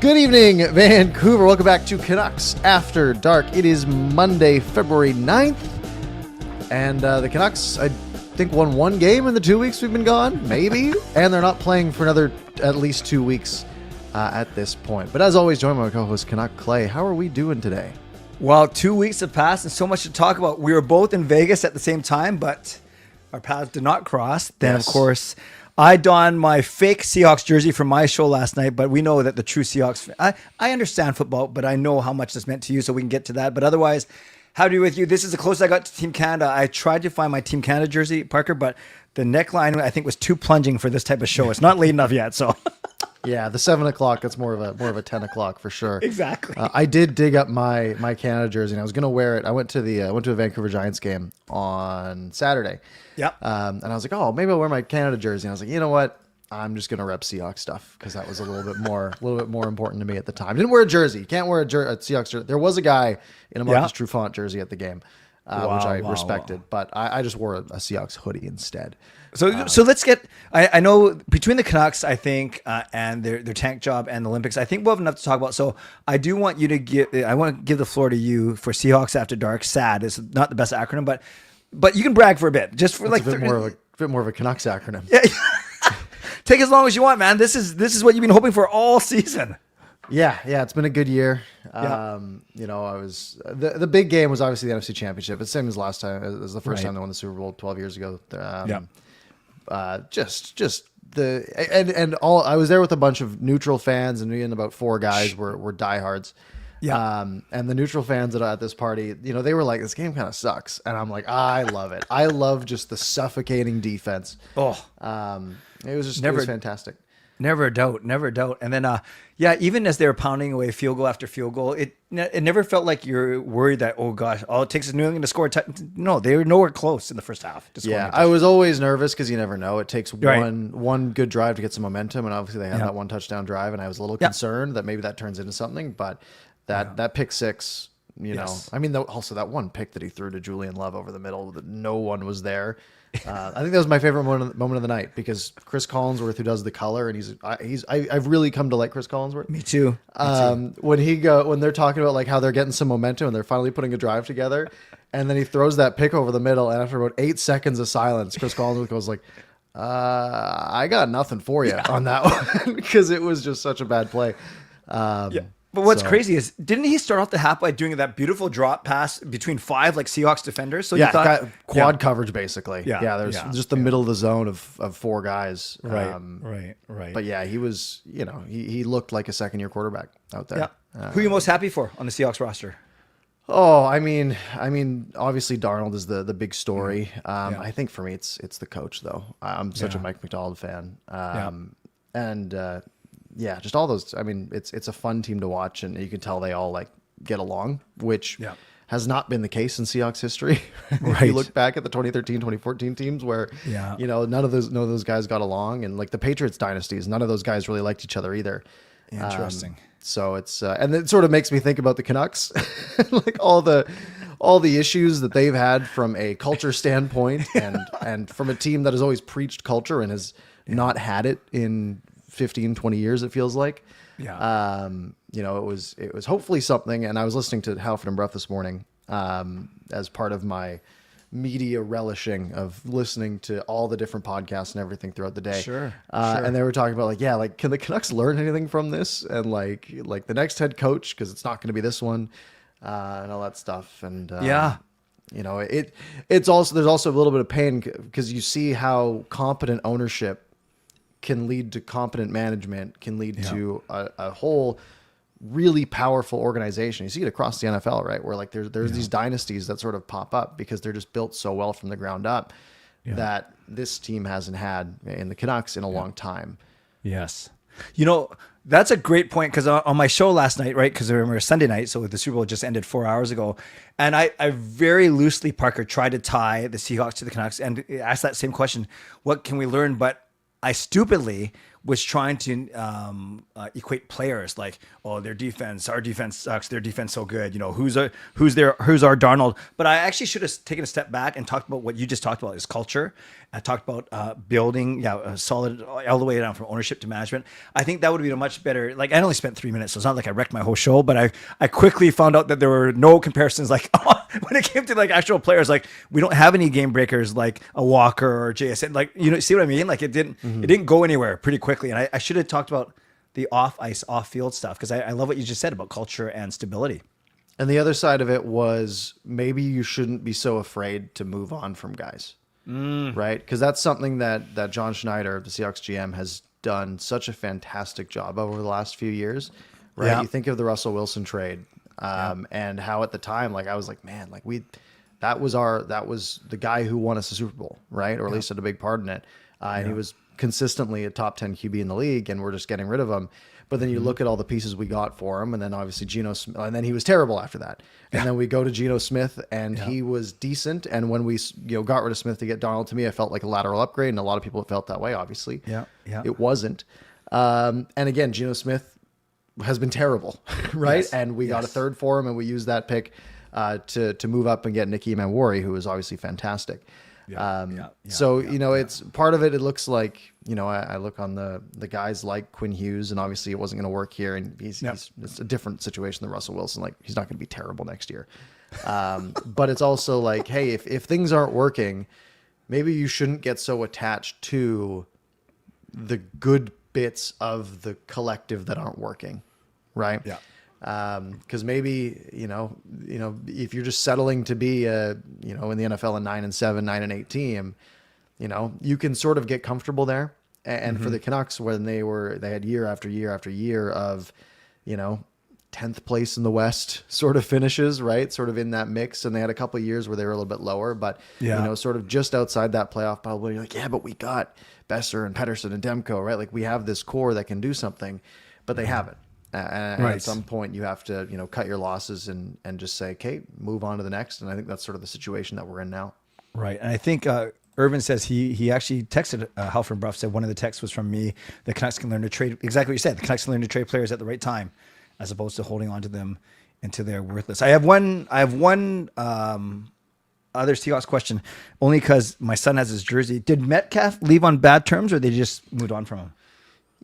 Good evening, Vancouver. Welcome back to Canucks After Dark. It is Monday, February 9th, and the Canucks, I think, won one game in the 2 weeks we've been gone, maybe, and they're not playing for another at least 2 weeks at this point. But as always, join my co-host, Canuck Clay. How are we doing today? Well, 2 weeks have passed and so much to talk about. We were both in Vegas at the same time, but our paths did not cross. Then, Yes. of course, I donned my fake Seahawks jersey from my show last night, but we know that the true Seahawks... I understand football, but I know how much this meant to you, so we can get to that. But otherwise, how do you with you? This is the closest I got to Team Canada. I tried to find my Team Canada jersey, Parker, but the neckline, I think, was too plunging for this type of show. It's not late enough yet, so... Yeah, the 7 o'clock, that's more of a 10 o'clock for sure. Exactly. I did dig up my Canada jersey, and I was going to wear it. I went to a Vancouver Giants game on Saturday. Yep. And I was like, oh, maybe I'll wear my Canada jersey. And I was like, you know what? I'm just going to rep Seahawks stuff because that was a little bit more important to me at the time. Didn't wear a jersey. You can't wear a Seahawks jersey. There was a guy in a Marcus Trufant jersey at the game, which I respected, but I just wore a Seahawks hoodie instead. So let's get. I know between the Canucks, I think, and their tank job and the Olympics, I think we'll have enough to talk about. So I do want you to give. I want to give the floor to you for Seahawks After Dark. SAD is not the best acronym, but you can brag for a bit, just for That's like a bit more of a Canucks acronym. Yeah. Take as long as you want, man. This is what you've been hoping for all season. Yeah, it's been a good year. Yeah. I was the big game was obviously the NFC Championship. It's the same as last time. It was the first time they won the Super Bowl 12 years ago. Just I was there with a bunch of neutral fans, and me and about four guys were diehards. Yeah. And the neutral fans at this party, they were like, this game kind of sucks. And I'm like, I love it. I love just the suffocating defense. Oh, it was fantastic. Never a doubt. And then, even as they were pounding away field goal after field goal, it never felt like you're worried that, oh gosh, all it takes is New England to score. No, they were nowhere close in the first half. I was always nervous because you never know. It takes one good drive to get some momentum, and obviously they had that one touchdown drive, and I was a little concerned that maybe that turns into something, but that pick six, I mean, also that one pick that he threw to Julian Love over the middle that no one was there. I think that was my favorite moment of the night because Chris Collinsworth, who does the color, and I've really come to like Chris Collinsworth. Me too. When they're talking about like how they're getting some momentum and they're finally putting a drive together, and then he throws that pick over the middle, and after about 8 seconds of silence, Chris Collinsworth goes like, I got nothing for you on that one because it was just such a bad play. But what's crazy is, didn't he start off the half by doing that beautiful drop pass between 5 like Seahawks defenders? So you thought quad coverage basically. There's just the middle of the zone of 4 guys. Right. But yeah, he was, he looked like a second-year quarterback out there. Yeah. Who are you most happy for on the Seahawks roster? Oh, I mean, obviously Darnold is the big story. I think for me it's the coach though. I'm such a Mike McDonald fan. Just all those. I mean, it's a fun team to watch, and you can tell they all like get along, which has not been the case in Seahawks history. If you look back at the 2013, 2014 teams where none of those guys got along, and like the Patriots dynasties, none of those guys really liked each other either. Interesting. So it's and it sort of makes me think about the Canucks, like all the issues that they've had from a culture standpoint, and from a team that has always preached culture and has not had it in 15, 20 years, it feels like. It was hopefully something. And I was listening to Halford and Breath this morning as part of my media relishing of listening to all the different podcasts and everything throughout the day. Sure. And they were talking about can the Canucks learn anything from this? And like the next head coach, because it's not going to be this one, and all that stuff. And it's also, there's also a little bit of pain because you see how competent ownership can lead to competent management, can lead to a whole really powerful organization. You see it across the NFL, right? Where like there's these dynasties that sort of pop up because they're just built so well from the ground up that this team hasn't had in the Canucks in a long time. Yes. That's a great point because on my show last night, right? Because I remember Sunday night, so the Super Bowl just ended 4 hours ago. And I very loosely, Parker, tried to tie the Seahawks to the Canucks and asked that same question. What can we learn? But I stupidly was trying to equate players like, oh, their defense, our defense sucks, their defense so good. You know, who's our Darnold? But I actually should have taken a step back and talked about what you just talked about, is culture. I talked about building, a solid all the way down from ownership to management. I think that would be a much better. Like, I only spent 3 minutes, so it's not like I wrecked my whole show. But I quickly found out that there were no comparisons. Like when it came to like actual players, like we don't have any game breakers like a Walker or JSN. Like, you know, see what I mean? Like it didn't go anywhere pretty quickly. And I should have talked about the off ice, off field stuff, because I love what you just said about culture and stability. And the other side of it was maybe you shouldn't be so afraid to move on from guys, right? Because that's something that John Schneider, the Seahawks GM, has done such a fantastic job over the last few years, right? Yeah. You think of the Russell Wilson trade, and how at the time, like I was like, man, like that was the guy who won us a Super Bowl, right? Or at least had a big part in it, and he was consistently a top 10 QB in the league, and we're just getting rid of him. But then you look at all the pieces we got for him, and then obviously Geno Smith, and then he was terrible after that. And then we go to Geno Smith, and he was decent. And when we got rid of Smith to get Donald, to me, I felt like a lateral upgrade, and a lot of people felt that way. Obviously, it wasn't. And again, Geno Smith has been terrible, right? Yes. And we got a third for him, and we used that pick to move up and get Nicky Manwari, who was obviously fantastic. So, it's part of it. It looks like, I look on the guys like Quinn Hughes, and obviously it wasn't going to work here. And it's a different situation than Russell Wilson. Like, he's not going to be terrible next year. But it's also like, hey, if things aren't working, maybe you shouldn't get so attached to the good bits of the collective that aren't working. Right. Yeah. Because maybe, if you're just settling to be in the NFL a 9-7, 9-8 team, you can sort of get comfortable there. And for the Canucks, when they had year after year after year of, 10th place in the West sort of finishes, right? Sort of in that mix. And they had a couple of years where they were a little bit lower, but, sort of just outside that playoff bubble. You're like, yeah, but we got Besser and Pettersson and Demko, right? Like we have this core that can do something, but they haven't. And at some point you have to, cut your losses and just say, okay, move on to the next. And I think that's sort of the situation that we're in now. Right. And I think Irvin says he actually texted Halford Bruff, said one of the texts was from me. The Canucks can learn to trade, exactly what you said. The Canucks can learn to trade players at the right time, as opposed to holding on to them until they're worthless. I have one other Seahawks question, only because my son has his jersey. Did Metcalf leave on bad terms, or they just moved on from him?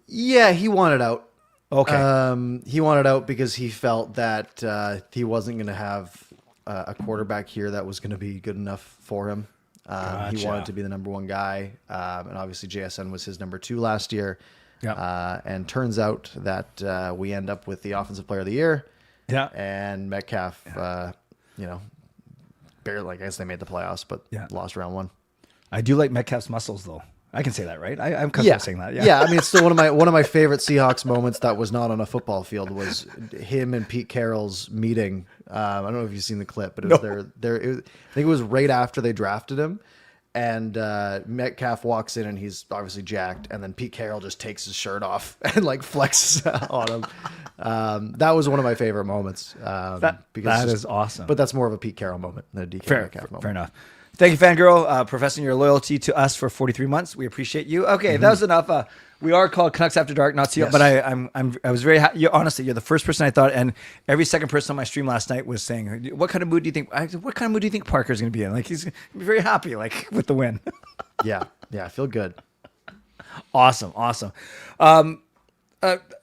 Yeah, he wanted out. Okay. He wanted out because he felt that he wasn't going to have a quarterback here that was going to be good enough for him. He wanted to be the number one guy, and obviously JSN was his number 2 last year. Yeah. And turns out that we end up with the offensive player of the year. Yeah. And Metcalf, barely. I guess they made the playoffs, but lost round 1. I do like Metcalf's muscles, though. I can say that, right? I'm comfortable saying that. Yeah. I mean, it's still one of my favorite Seahawks moments that was not on a football field was him and Pete Carroll's meeting. I don't know if you've seen the clip, but it was I think it was right after they drafted him, and Metcalf walks in and he's obviously jacked, and then Pete Carroll just takes his shirt off and like flexes on him. That was one of my favorite moments. That is awesome. But that's more of a Pete Carroll moment than a DK Metcalf moment. Fair enough. Thank you, Fangirl, professing your loyalty to us for 43 months. We appreciate you. Okay, that was enough. We are called Canucks After Dark, not Seahawks, but I was very happy. Honestly, you're the first person I thought, and every second person on my stream last night was saying, "What kind of mood do you think? What kind of mood do you think Parker's going to be in? Like he's going to be very happy, like with the win." Yeah, I feel good. Awesome.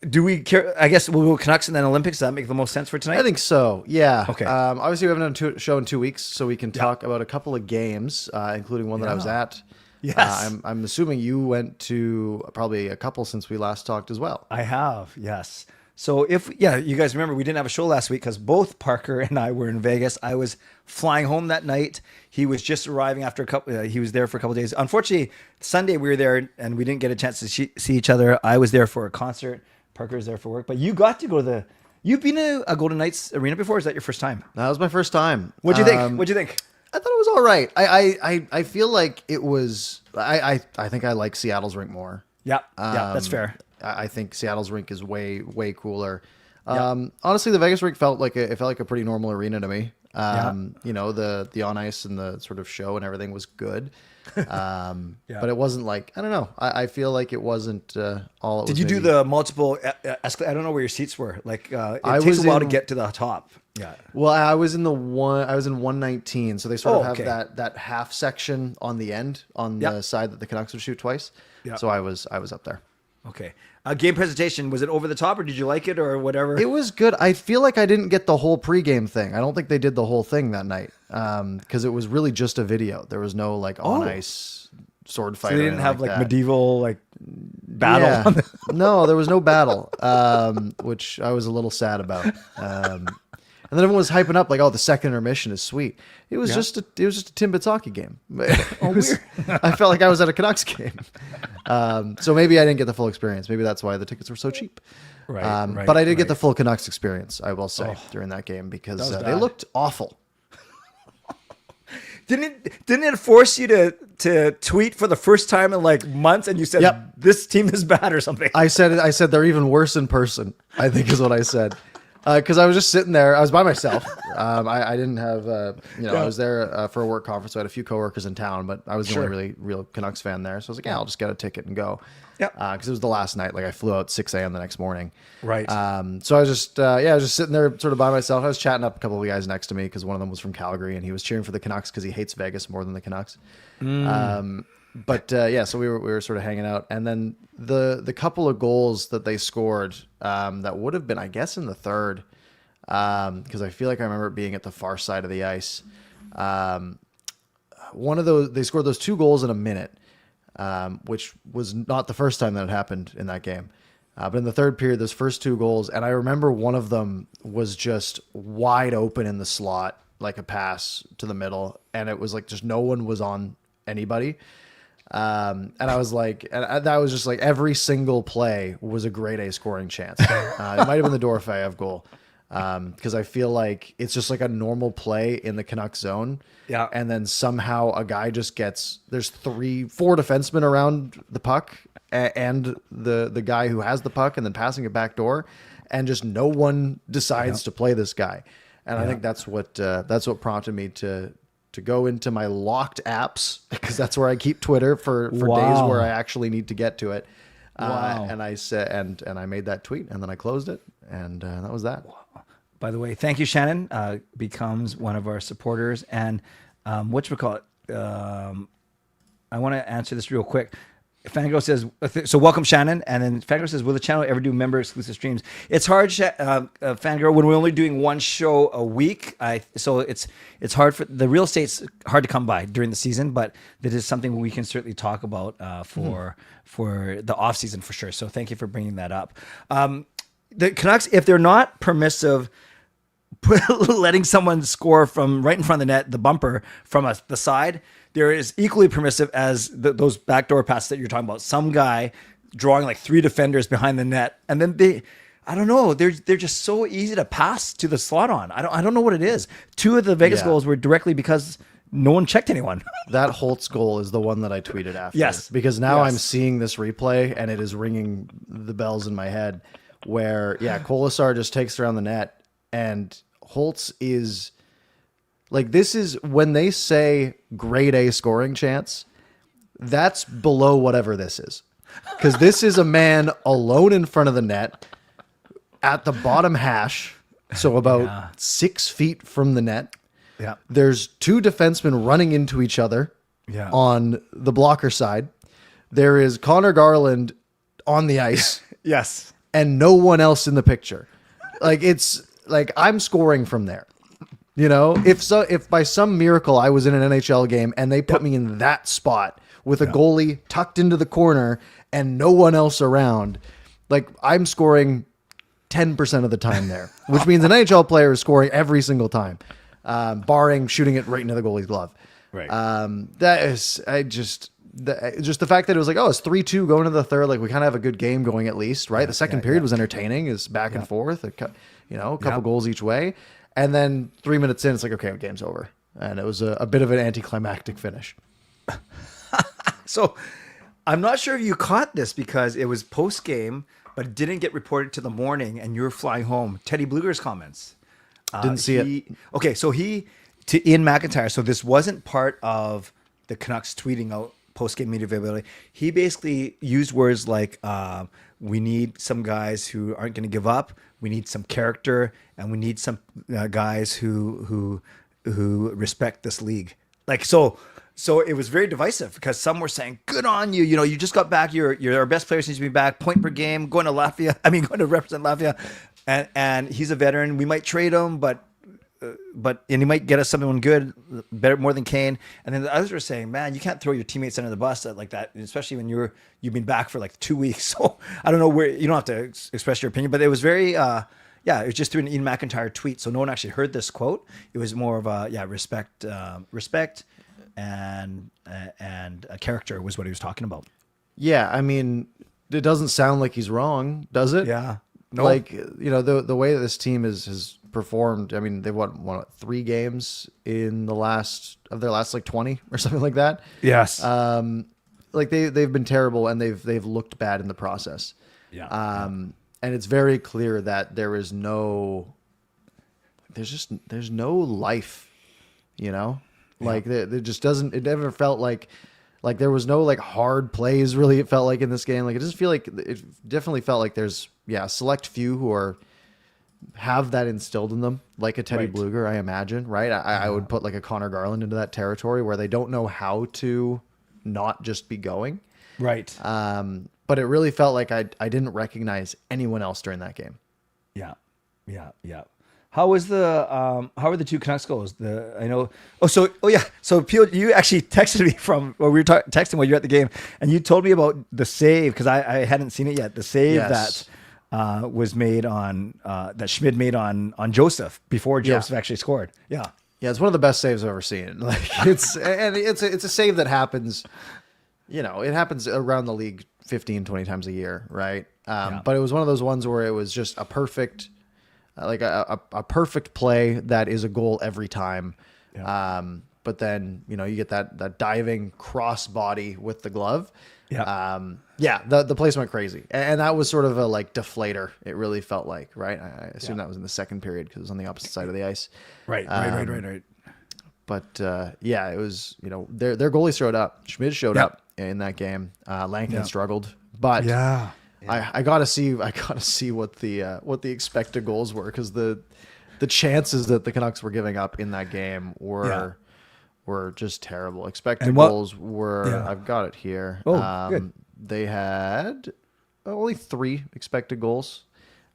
Do we care? I guess we'll go Canucks and then Olympics. Does that make the most sense for tonight? I think so. Yeah. Okay. Obviously, we haven't done a show in 2 weeks, so we can talk about a couple of games, including one that I was at. Yes. I'm assuming you went to probably a couple since we last talked as well. I have. Yes. So you guys remember we didn't have a show last week because both Parker and I were in Vegas. I was flying home that night. He was just arriving after a couple. He was there for a couple of days. Unfortunately, Sunday we were there and we didn't get a chance to see each other. I was there for a concert. Parker was there for work. But you got to go to You've been to a Golden Knights arena before? Or is that your first time? That was my first time. What'd you think? What'd you think? I thought it was all right. I feel like it was. I think I like Seattle's rink more. Yeah, that's fair. I think Seattle's rink is way cooler. Honestly, the Vegas rink felt like a pretty normal arena to me. You know, the on ice and the sort of show and everything was good. But it wasn't like, I don't know. I feel like it wasn't all. It Did was you do maybe- the multiple? I don't know where your seats were. Like it I takes was a while to in- get to the top. Yeah. Well, I was in 119, so they sort of have okay. that half section on the end on the side that the Canucks would shoot twice. Yeah. So I was up there. Okay. Game presentation, was it over the top or did you like it or whatever? It was good. I feel like I didn't get the whole pregame thing. I don't think they did the whole thing that night because it was really just a video. There was no like on ice sword fight. So or they didn't anything have like that. medieval like battle. Yeah. No, there was no battle, which I was a little sad about. And then everyone was hyping up like, "Oh, the second intermission is sweet." It was just a Timbits hockey game. Weird. I felt like I was at a Canucks game. So maybe I didn't get the full experience. Maybe that's why the tickets were so cheap. Right. But I did get the full Canucks experience, I will say, during that game because they bad. looked awful. Didn't it force you to tweet for the first time in like months and you said Yep. this team is bad or something? I said they're even worse in person, I think is what I said. Because I was just sitting there. I was by myself. I didn't have, I was there for a work conference. So I had a few coworkers in town, but I was the only really real Canucks fan there. So I was like, yeah, I'll just get a ticket and go. Yeah. Because it was the last night. Like I flew out 6 a.m. the next morning. Right. So I was just, I was just sitting there sort of by myself. I was chatting up a couple of the guys next to me because one of them was from Calgary and he was cheering for the Canucks because he hates Vegas more than the Canucks. So we were sort of hanging out, and then the couple of goals that they scored that would have been, I guess, in the third, because I feel like I remember it being at the far side of the ice. One of those, they scored those 2 goals in a minute, which was not the first time that it happened in that game. But in the third period, those first 2 goals, and I remember one of them was just wide open in the slot, like a pass to the middle, and it was like just no one was on anybody. And I was like, that was just like every single play was a grade A scoring chance. It might have been the Dorofeyev goal. Because I feel like it's just like a normal play in the Canucks zone. Yeah. And then somehow a guy just there's 4 defensemen around the puck and the guy who has the puck and then passing it back door. And just no one decides to play this guy. And I think that's what prompted me to go into my locked apps because that's where I keep Twitter for days where I actually need to get to it. And I said, and I made that tweet and then I closed it and that was that. By the way, thank you, Shannon. Becomes one of our supporters. And whatchamacallit? I want to answer this real quick. Fangirl says, so welcome, Shannon. And then Fangirl says, will the channel ever do member exclusive streams? It's hard, Fangirl, when we're only doing one show a week. So it's hard for the real estate's hard to come by during the season, but that is something we can certainly talk about for the off season for sure. So thank you for bringing that up. The Canucks, if they're not permissive, letting someone score from right in front of the net, the bumper from the side, there is equally permissive as those backdoor passes that you're talking about. Some guy drawing like 3 defenders behind the net, and then I don't know, they're just so easy to pass to the slot on. I don't know what it is. 2 of the Vegas goals were directly because no one checked anyone. That Holtz goal is the one that I tweeted after. Yes. Because now I'm seeing this replay and it is ringing the bells in my head where, Kolasar just takes it around the net and Holtz is like, this is when they say grade A scoring chance, that's below whatever this is. Because this is a man alone in front of the net at the bottom hash. So about 6 feet from the net. Yeah. There's 2 defensemen running into each other on the blocker side. There is Connor Garland on the ice. Yes. And no one else in the picture. Like, it's like I'm scoring from there. You know, if by some miracle I was in an NHL game and they put me in that spot with a goalie tucked into the corner and no one else around, like I'm scoring 10% of the time there, which means an NHL player is scoring every single time, barring shooting it right into the goalie's glove. Right. That is, just the fact that it was like, oh, it's 3-2 going to the third. Like we kind of have a good game going at least, right? The second period was entertaining. It's back and forth, a couple goals each way. And then 3 minutes in, it's like, okay, game's over. And it was a bit of an anticlimactic finish. So I'm not sure if you caught this because it was post game, but it didn't get reported to the morning and you were flying home. Teddy Bluger's comments. Didn't see it. Okay, so to Ian McIntyre. So this wasn't part of the Canucks tweeting out post-game media availability. He basically used words like, "We need some guys who aren't going to give up. We need some character, and we need some guys who respect this league." Like so. So it was very divisive because some were saying, "Good on you! You know, you just got back. You're our best player since you've been back. Point per game, going to Latvia. I mean, going to represent Latvia, and he's a veteran. We might trade him, but he might get us someone good, better, more than Kane." And then the others were saying, "Man, you can't throw your teammates under the bus like that, especially when you've been back for like 2 weeks." So I don't know where you don't have to express your opinion, but it was very, it was just through an Ian McIntyre tweet, so no one actually heard this quote. It was more of a respect. And a character was what he was talking about. Yeah, I mean, it doesn't sound like he's wrong, does it? Yeah. No. Like, you know, the way that this team has performed, I mean, they've won 3 games in their last like 20 or something like that. Yes. Like they've been terrible and they've looked bad in the process. Yeah. And it's very clear that there's no life, you know? Like it just doesn't. It never felt like there was no like hard plays. Really, it felt like in this game. Like it definitely felt like there's a select few who have that instilled in them, like a Teddy Bluger, I imagine. Right, I would put like a Connor Garland into that territory where they don't know how to not just be going. Right. But it really felt like I didn't recognize anyone else during that game. Yeah. How were the 2 Canucks goals? So Peel, you actually texted me we were texting while you were at the game, and you told me about the save because I hadn't seen it yet. The save that was made on that Schmid made on Joseph before Joseph actually scored. Yeah, it's one of the best saves I've ever seen. Like it's a save that happens. You know, it happens around the league 15, 20 times a year, right? But it was one of those ones where it was just a perfect. Like a perfect play that is a goal every time. Yeah. But then, you know, you get that diving cross body with the glove. Yeah. The place went crazy. And that was sort of a like deflator. It really felt like, right? I assume that was in the second period because it was on the opposite side of the ice. Right. But it was, you know, their goalie showed up. Schmid showed up in that game. Lankin struggled, but I gotta see what the expected goals were because the chances that the Canucks were giving up in that game were just terrible. Expected goals were I've got it here. Oh, good. They had only 3 expected goals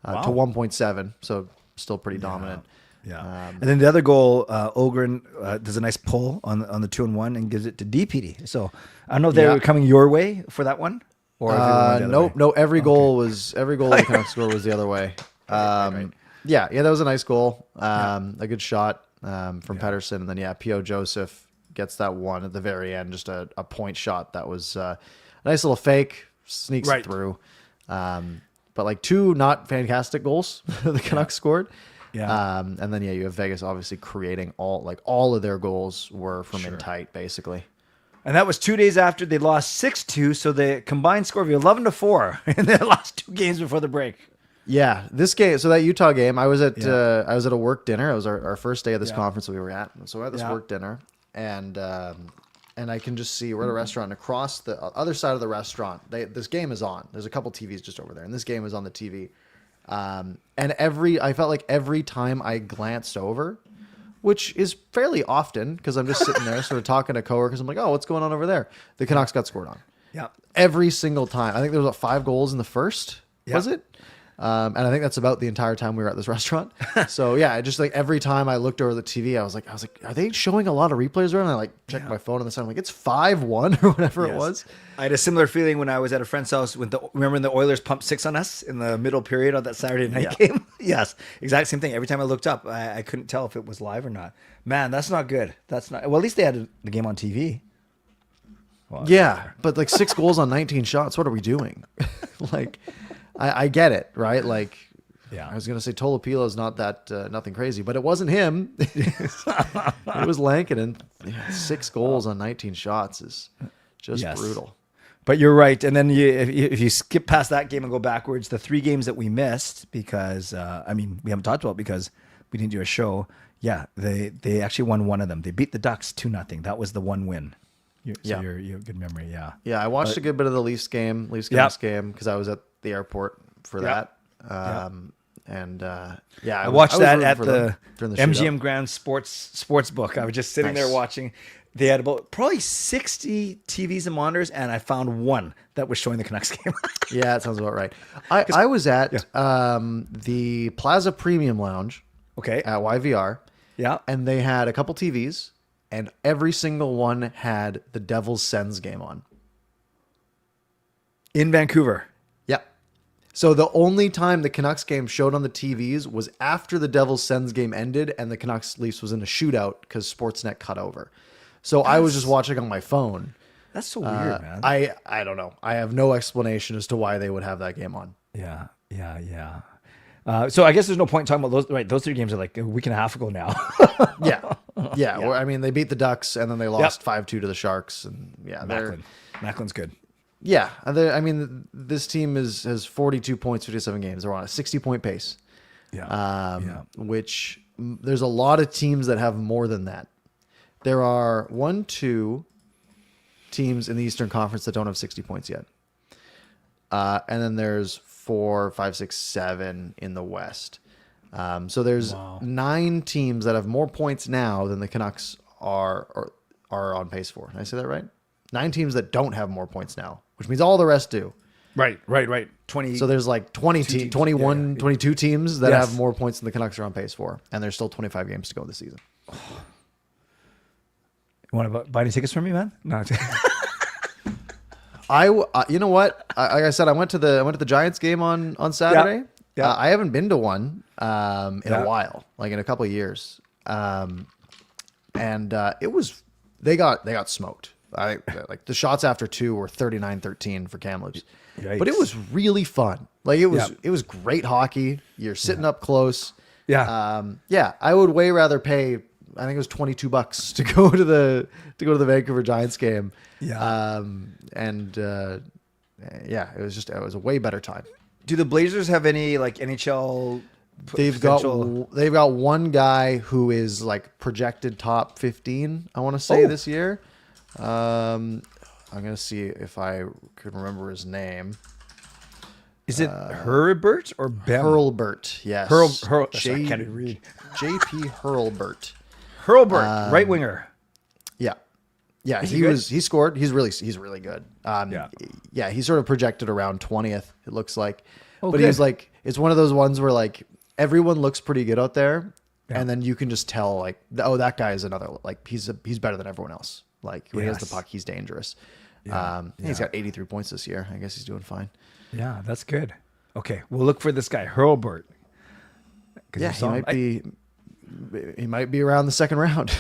to 1.7, so still pretty dominant. Yeah, and then the other goal, Ogren does a nice pull on the 2-on-1 and gives it to DPD. So I don't know if they were coming your way for that one. Or no. Every goal the Canucks score was the other way. Right. Yeah, that was a nice goal. A good shot from Pettersson, and then P.O. Joseph gets that one at the very end, just a point shot that was a nice little fake, sneaks it through. But like 2 not fantastic goals the Canucks scored. Yeah. And then you have Vegas obviously creating all of their goals were from in tight basically. And that was 2 days after they lost 6-2, so the combined score of 11-4 in their last 2 games before the break. Yeah, this game. So that Utah game, I was at a work dinner. It was our first day of this conference that we were at. So we're at this work dinner, and I can just see we're at a restaurant. And across the other side of the restaurant, this game is on. There's a couple TVs just over there, and this game is on the TV. And I felt like every time I glanced over, which is fairly often because I'm just sitting there sort of talking to coworkers. I'm like, oh, what's going on over there? The Canucks got scored on. Yeah. Every single time. I think there was 5 goals in the first, was it? And I think that's about the entire time we were at this restaurant. So just like every time I looked over the TV, I was like, are they showing a lot of replays around? And I like checked my phone on the side. I'm like, it's 5-1 or whatever it was. I had a similar feeling when I was at a friend's house remember when the Oilers pumped 6 on us in the middle period of that Saturday night game? Yes, exact same thing. Every time I looked up, I couldn't tell if it was live or not. Man, that's not good. Well, at least they had the game on TV. Well, but like 6 goals on 19 shots. What are we doing? Like, I get it, right? Like, I was gonna say Tolopilo is not that nothing crazy, but it wasn't him. It was Lankinen. 6 goals on 19 shots is just brutal. But you're right. And then if you skip past that game and go backwards, the 3 games that we missed because we haven't talked about because we didn't do a show. Yeah, they actually won one of them. They beat the Ducks 2-0. That was the one win. You have good memory. Yeah. Yeah, I watched a good bit of the Leafs Canucks game because I was at the airport for that. I watched was that rooting at for the them during the MGM shootout. Grand Sports Book. I was just sitting there Nice. watching. They had about probably 60 TVs and monitors, and I found one that was showing the Canucks game. Yeah, that sounds about right. I was at the Plaza Premium Lounge Okay. at YVR. Yeah. And they had a couple TVs, and every single one had the Devils Sens game on. In Vancouver. Yep. So the only time the Canucks game showed on the TVs was after the Devils Sens game ended, and the Canucks Leafs was in a shootout because Sportsnet cut over. So I was just watching on my phone. That's so weird, man. I don't know. I have no explanation as to why they would have that game on. Yeah. So I guess there's no point in talking about those. Right, those 3 games are like a week and a half ago now. Yeah. Well, I mean, they beat the Ducks and then they lost 5-2 to the Sharks, and Macklin's good. Yeah, I mean, this team has 42 points, 57 games. They're on a 60-point pace. Which there's a lot of teams that have more than that. There are 2 teams in the Eastern Conference that don't have 60 points yet. And then there's 4, 5, 6, 7 in the West. So there's 9 teams that have more points now than the Canucks are on pace for. Did I say that right? 9 teams that don't have more points now, which means all the rest do. Right. 20. So there's like 21, 22 teams that Yes. have more points than the Canucks are on pace for. And there's still 25 games to go this season. You want to buy any tickets from me, man? No. You know what? Like I said, I went to the Giants game on Saturday. Yeah. I haven't been to one in a while, like in a couple of years. It was they got smoked. Like the shots after 2 were 39-13 for Kamloops. Yikes. But it was really fun. Like it was great hockey. You're sitting up close. Yeah. I would way rather pay. I think it was $22 to go to the Vancouver Giants game. Yeah. It was a way better time. Do the Blazers have any like NHL? They've got one guy who is like projected top 15, I want to say, this year. I'm gonna see if I could remember his name. Is it Herbert or Bem? Hurlbert, yes. Sorry, I can't even read. JP Hurlbert. Hurlbert, right winger. Yeah, he good? he scored. He's really good. He's sort of projected around 20th, it looks like. But good. he's like, it's one of those ones where like everyone looks pretty good out there, and then you can just tell like, oh, that guy is another, like he's better than everyone else. Like when he has the puck, he's dangerous. He's got 83 points this year. I guess he's doing fine. Yeah, that's good. Okay, we'll look for this guy Hurlbert. Yeah, he might be around the second round.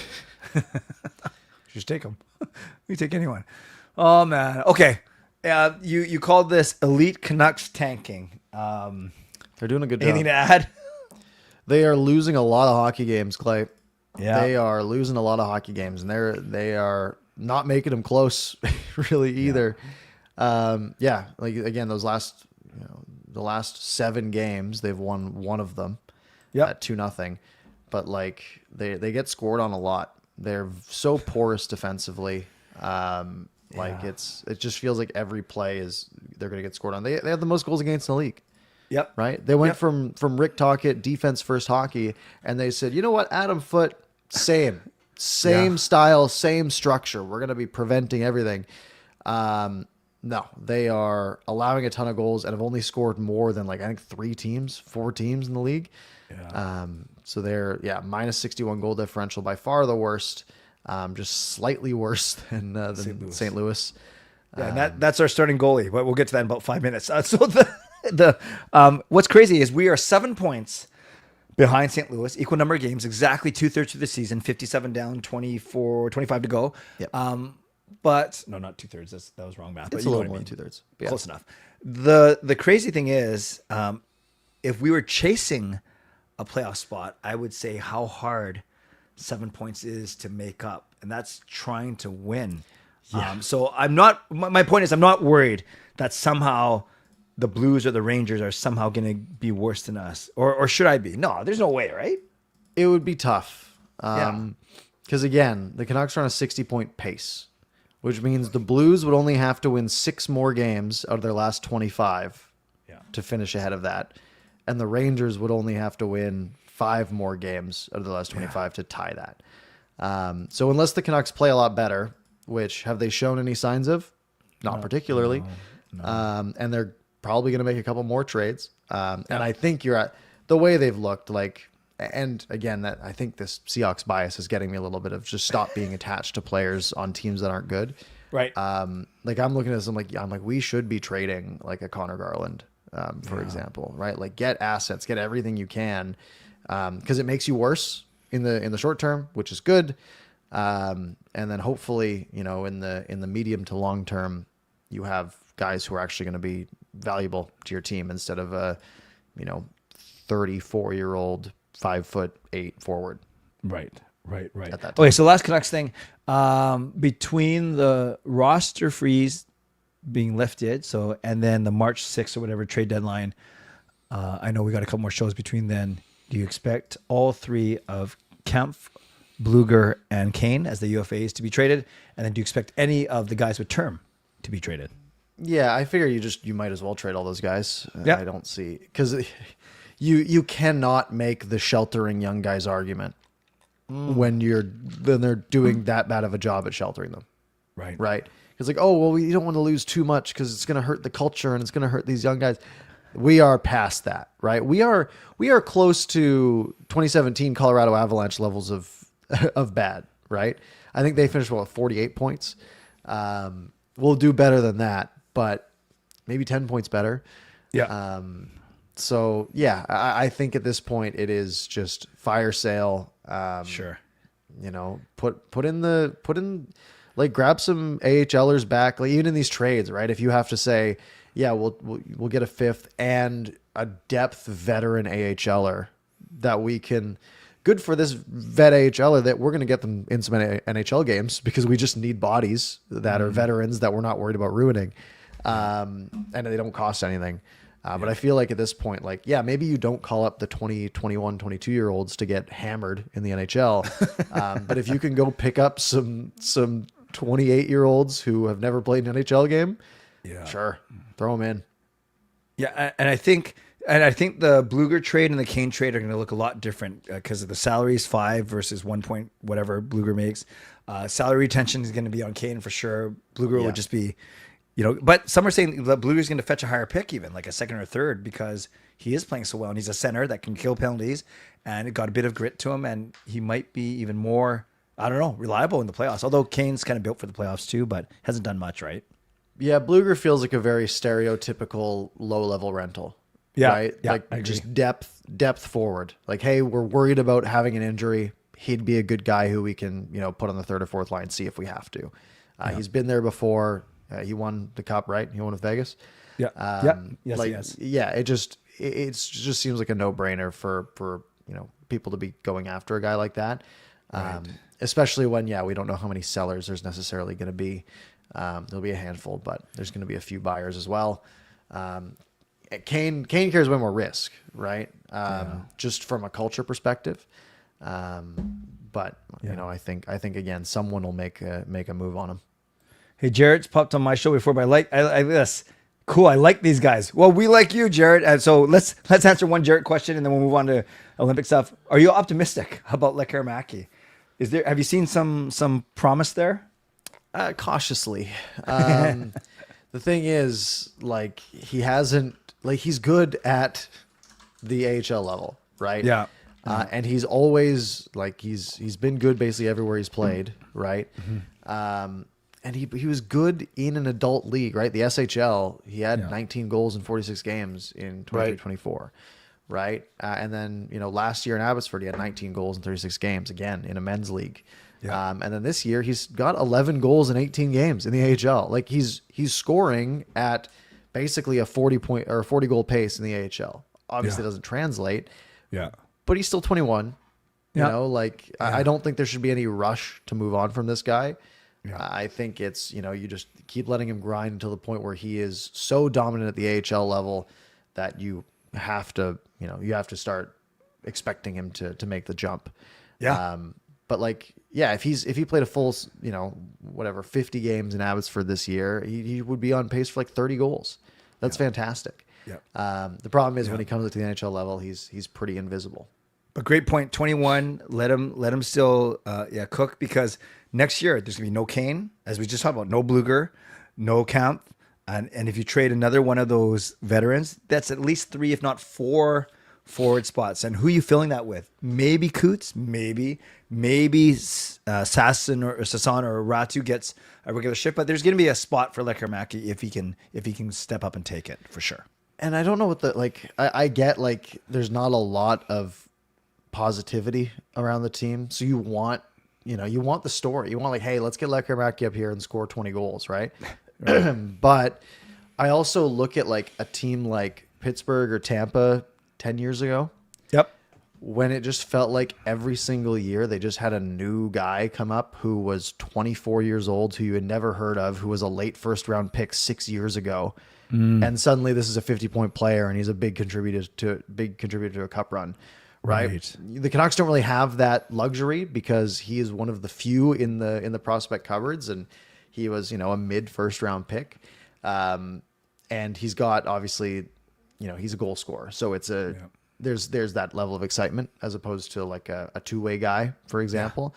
Just take him. You take anyone. Oh man. Okay. You called this elite Canucks tanking. They're doing a good Anything job. to add? They are losing a lot of hockey games, Clay. Yeah. They are losing a lot of hockey games, and they are not making them close, really either. Like again, the last 7 games, they've won one of them at 2-0. But like they get scored on a lot. They're so porous defensively. It just feels like every play they're going to get scored on. They have the most goals against in the league. Yep. Right. They went from Rick Tocchet defense first hockey, and they said, you know what, Adam Foote, same style, same structure. We're going to be preventing everything. No, they are allowing a ton of goals and have only scored more than like I think 4 teams in the league. Yeah. So they're minus 61 goal differential, by far the worst. Just slightly worse than St. Louis. Yeah, and that's our starting goalie. But we'll get to that in about 5 minutes. So what's crazy is we are 7 points behind St. Louis, equal number of games, exactly 2/3 of the season, 57 down, 25 to go. Yep. But no, not 2/3. That was wrong math. It's but a little more than 2/3. Close enough. The crazy thing is, if we were chasing a playoff spot, I would say how hard 7 points is to make up, and that's trying to win. Yeah. So I'm not. My point is, I'm not worried that somehow the Blues or the Rangers are somehow going to be worse than us, or should I be? No, there's no way, right? It would be tough. Because again, the Canucks are on a 60-point pace, which means the Blues would only have to win 6 more games out of their last 25 to finish ahead of that. And the Rangers would only have to win 5 more games out of the last 25 to tie that. So unless the Canucks play a lot better, which have they shown any signs of? Not particularly. No. And they're probably going to make a couple more trades. And I think you're at the way they've looked like, and again, that I think this Seahawks bias is getting me a little bit of just stop being attached to players on teams that aren't good. Right. Like I'm looking at this, I'm like, we should be trading like a Connor Garland, for example, right? Like get assets, get everything you can. Cause it makes you worse in the short term, which is good. And then hopefully, in the medium to long term, you have guys who are actually going to be valuable to your team instead of a, 34-year-old 5'8" forward. Right. At that time. Okay, so last Canucks thing, between the roster freeze being lifted, and then the March 6th or whatever trade deadline, I know we got a couple more shows between then. Do you expect all 3 of Kempf, Bluger, and Kane as the UFAs to be traded? And then do you expect any of the guys with term to be traded? Yeah, I figure you might as well trade all those guys. Yeah. I don't see, because you cannot make the sheltering young guys argument when they're doing that bad of a job at sheltering them. Right. It's like, oh, well, you don't want to lose too much because it's going to hurt the culture and it's going to hurt these young guys. We are past that, right? We are close to 2017 Colorado Avalanche levels of bad, right? I think they finished with 48 points. We'll do better than that, but maybe 10 points better. Yeah. So yeah, I think at this point it is just fire sale. Sure. Put in like grab some AHLers back, like even in these trades, right? If you have to say, yeah, we'll get a 5th and a depth veteran AHLer that we can, good for this vet AHLer that we're going to get them in some NHL games because we just need bodies that are veterans that we're not worried about ruining. And they don't cost anything. But I feel like at this point, like, yeah, maybe you don't call up the 20, 21, 22-year-olds to get hammered in the NHL. But if you can go pick up some 28-year-olds who have never played an NHL game, sure, throw them in. Yeah, and I think the Bluger trade and the Kane trade are going to look a lot different because of the salaries, 5 versus 1 point whatever Bluger makes. Salary retention is going to be on Kane for sure. Bluger would just be, but some are saying that Bluger is going to fetch a higher pick, even like a 2nd or 3rd, because he is playing so well and he's a center that can kill penalties and it got a bit of grit to him and he might be even more, I don't know, reliable in the playoffs. Although Kane's kind of built for the playoffs too, but hasn't done much, right? Yeah, Bluger feels like a very stereotypical low-level rental. Yeah, right? yeah, Like I agree. just depth forward. Like, hey, we're worried about having an injury. He'd be a good guy who we can, put on the 3rd or 4th line, see if we have to. He's been there before. He won the cup, right? He won with Vegas. Yeah. Yes, like, yes. Yeah, it just seems like a no-brainer for people to be going after a guy like that. Especially when, we don't know how many sellers there's necessarily going to be. There'll be a handful, but there's going to be a few buyers as well. Kane carries way more risk, right? Just from a culture perspective. But I think again, someone will make a move on him. Hey, Jarrett's popped on my show before, but I like this. Cool. I like these guys. Well, we like you, Jarrett. And so let's answer one Jarrett question and then we'll move on to Olympic stuff. Are you optimistic about Lekaramaki? Have you seen some promise there? Cautiously. The thing is, like, he hasn't, like, he's good at the AHL level, right? Yeah. And he's always, like, he's been good basically everywhere he's played, right? And he was good in an adult league, right? The SHL, he had 19 goals in 46 games in 23-24, right? And then, last year in Abbotsford, he had 19 goals in 36 games, again, in a men's league. Yeah. And then this year, he's got 11 goals in 18 games in the AHL. Like, he's scoring at basically a 40 goal pace in the AHL. Obviously, it doesn't translate. Yeah. But he's still 21. I don't think there should be any rush to move on from this guy. Yeah. I think it's, you just keep letting him grind until the point where he is so dominant at the AHL level that you have to start expecting him to make the jump. Yeah. But like, yeah, if he played a full, 50 games in Abbotsford this year, he would be on pace for like 30 goals. That's fantastic. Yeah. The problem is when he comes to the NHL level, he's pretty invisible. But great point. 21. Let him still cook, because next year there's gonna be no Kane, as we just talked about, no Bluger, no Camp, and if you trade another one of those veterans, that's at least 3, if not 4 forward spots. And who are you filling that with? Maybe Coots, maybe Sasson or Ratu gets a regular shift, but there's gonna be a spot for Lekkerimäki if he can step up and take it, for sure. And I don't know what I get, like, there's not a lot of positivity around the team. So you want the story. You want, like, hey, let's get Lekkerimäki up here and score 20 goals, right? But I also look at like a team like Pittsburgh or Tampa 10 years ago. Yep. When it just felt like every single year they just had a new guy come up who was 24 years old, who you had never heard of, who was a late first round pick 6 years ago. And suddenly this is a 50-point player and he's a big contributor to a cup run. Right. The Canucks don't really have that luxury because he is one of the few in the prospect cupboards, and he was, a mid first round pick. And he's got, obviously, he's a goal scorer. So it's there's that level of excitement as opposed to like a two-way guy, for example.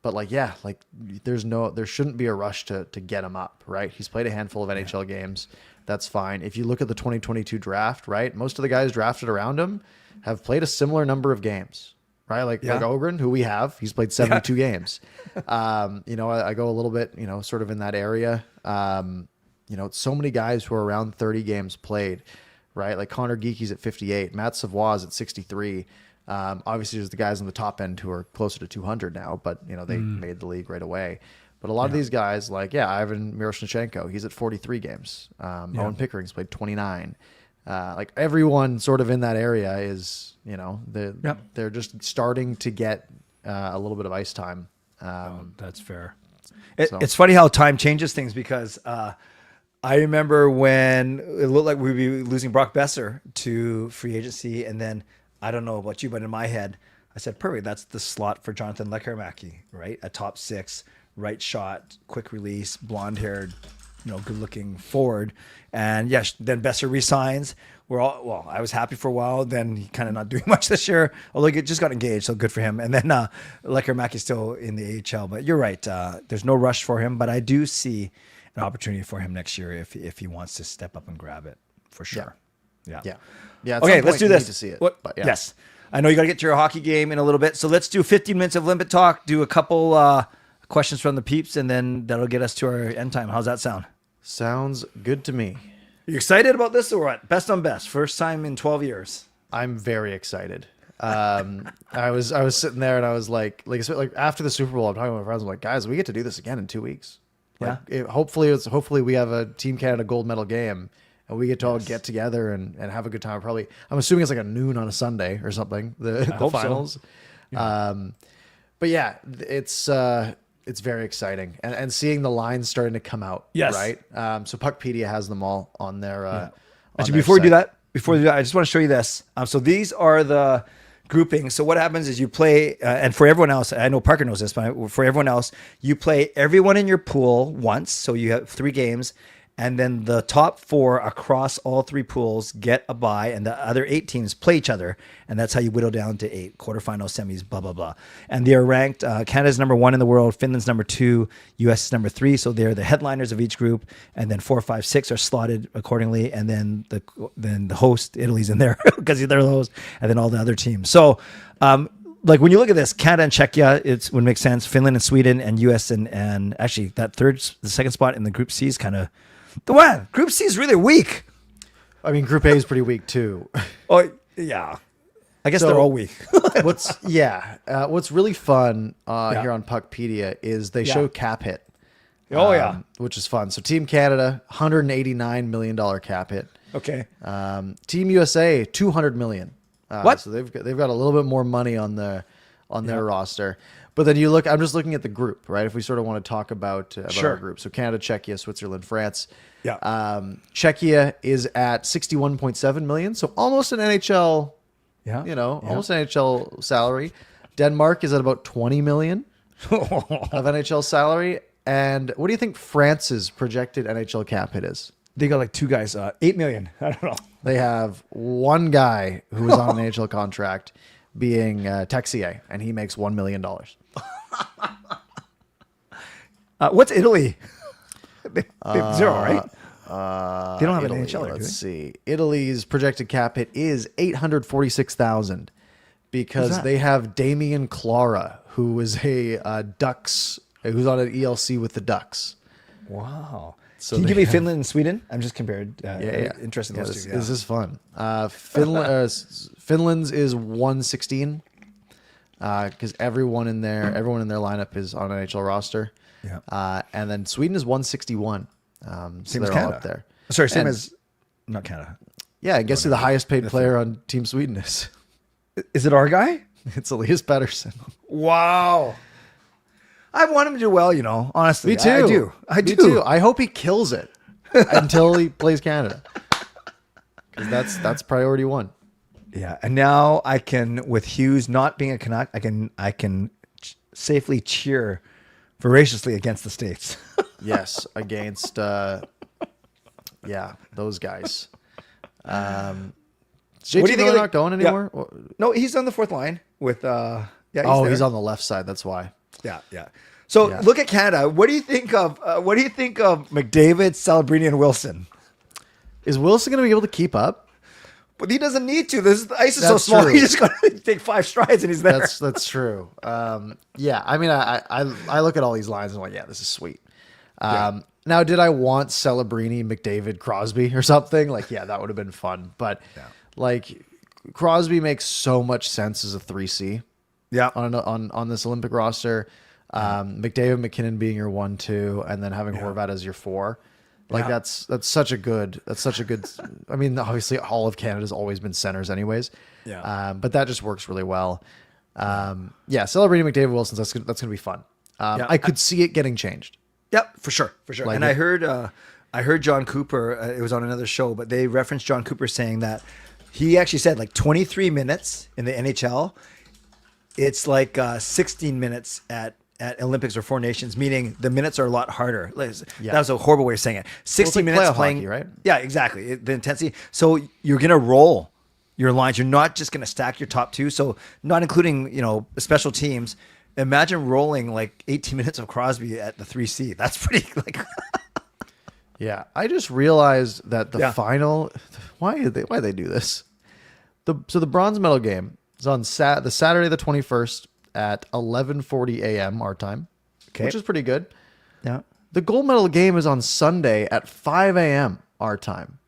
But there shouldn't be a rush to get him up, right? He's played a handful of NHL games. That's fine. If you look at the 2022 draft, right, most of the guys drafted around him have played a similar number of games, right? Like Ogren, who we have, he's played 72 games. I go a little bit, sort of in that area. So many guys who are around 30 games played, right? Like Connor Geeky's at 58, Matt Savoie's at 63. Obviously there's the guys on the top end who are closer to 200 now, but they made the league right away. But a lot of these guys, like, Ivan Miroshnichenko, he's at 43 games. Owen Pickering's played 29. Like everyone sort of in that area is, they're just starting to get a little bit of ice time. That's fair. It's funny how time changes things, because I remember when it looked like we'd be losing Brock Besser to free agency, and then I don't know about you, but in my head, I said, perfect, that's the slot for Jonathan Lekkerimäki, right? A top 6, right shot, quick release, blonde-haired, good-looking forward. And then Besser resigns. I was happy for a while. Then he kind of not doing much this year, although he just got engaged, so good for him. And then Lekkerimäki's still in the AHL. But you're right. There's no rush for him, but I do see an opportunity for him next year if he wants to step up and grab it, for sure. Yeah. Okay, let's do this. To see it, Yes. I know you got to get to your hockey game in a little bit, so let's do 15 minutes of Limpet Talk, do a couple questions from the peeps, and then that'll get us to our end time. How's that sound? Sounds good to me. Are you excited about this or what? Best on best. First time in 12 years. I'm very excited. I was sitting there and I was like after the Super Bowl, I'm talking to my friends. I'm like, guys, we get to do this again in 2 weeks. Hopefully we have a Team Canada gold medal game and we get to all get together and have a good time. Probably, I'm assuming it's like a noon on a Sunday or something. The finals. So. Yeah. But yeah, it's very exciting, and seeing the lines starting to come out. Yes. Right. So Puckpedia has them all on their. Actually, before we do that, I just want to show you this. So these are the groupings. So what happens is you play, and for everyone else, I know Parker knows this, but for everyone else, you play everyone in your pool once. So you have 3 games. And then the top 4 across all 3 pools get a bye, and the other 8 teams play each other. And that's how you whittle down to 8 quarterfinals, semis, blah, blah, blah. And they are ranked, Canada's number 1 in the world, Finland's number 2, US is number 3. So they're the headliners of each group. And then 4, 5, 6 are slotted accordingly. And then the host, Italy's in there because they're the host, and then all the other teams. So, like when you look at this, Canada and Czechia, it would make sense. Finland and Sweden and US and actually the second spot in the Group C is kind of, Group C is really weak. I mean, Group A is pretty weak too. Oh yeah, I guess they're all weak. What's really fun here on Puckpedia is they show cap hit. Which is fun. So Team Canada, $189 million cap hit. Okay. Team USA, $200 million. What? So they've got a little bit more money on their roster. But then you look, I'm just looking at the group, right? If we sort of want to talk about our group. So Canada, Czechia, Switzerland, France. Yeah. Czechia is at 61.7 million. So almost an NHL Yeah. You know, Yeah. almost NHL salary. Denmark is at about 20 million of NHL salary. And what do you think France's projected NHL cap hit is? They got like two guys, 8 million. I don't know. They have one guy who is on an NHL contract, being Texier, and he makes $1 million. What's Italy? They have zero, right? They don't have Italy, an NHL. let's see. Italy's projected cap hit is 846,000 because that? they have Damian Clara, who is a Ducks, who's on an ELC with the Ducks. Wow. So Can you they give me have- Finland and Sweden? I'm just compared. Yeah. Interesting. Yeah, Those this, two. this is fun. Finland's is 116 because everyone in their lineup is on an NHL roster. Yeah. And then Sweden is 161. So Same as they're all Canada. up there. Sorry, same And- as not Canada. Yeah, and guess who the highest paid player on Team Sweden is? Is it our guy? It's Elias Pettersson. Wow. I want him to do well, you know, honestly. Me too. I do. I Me do. too. I hope he kills it until he plays Canada. Because that's priority one. Yeah. And now I can, with Hughes not being a Canuck, I can safely cheer voraciously against the States. Yes, against those guys. Is What do JT you think Miller of the- not going Yeah. anymore? No, he's on the fourth line with yeah. He's there. on the left side. That's why. Yeah. So Yeah. look at Canada. What do you think of McDavid, Celebrini, and Wilson? Is Wilson going to be able to keep up? But he doesn't need to. The ice is so That's small. true. He just got to take 5 strides and he's there. That's true. Yeah, I mean, I look at all these lines and I'm like, yeah, this is sweet. Now, did I want Celebrini, McDavid, Crosby or something? Like, yeah, that would have been fun. But like, Crosby makes so much sense as a 3C. Yeah. On this Olympic roster. McDavid, McKinnon being your 1-2, and then having Horvat as your 4. Like that's such a good. I mean, obviously, all of Canada's always been centers, anyways. Yeah. But that just works really well. Celebrating McDavid Wilson, that's gonna be fun. I could see it getting changed. Yep, for sure. Like And I heard John Cooper. It was on another show, but they referenced John Cooper saying that he actually said like 23 minutes in the NHL. It's like 16 minutes at Olympics or Four Nations, meaning the minutes are a lot harder. That was a horrible way of saying it. 60 like minutes playoff playing, hockey, right? Yeah, exactly. The intensity. So you're gonna roll your lines. You're not just gonna stack your top 2. So not including special teams. Imagine rolling like 18 minutes of Crosby at the 3C. That's pretty like. Yeah, I just realized that the Yeah. final. Why they do this? So the bronze medal game is on the Saturday the 21st at 11:40 a.m. our time, which is pretty good. Yeah. The gold medal game is on Sunday at 5 a.m. our time.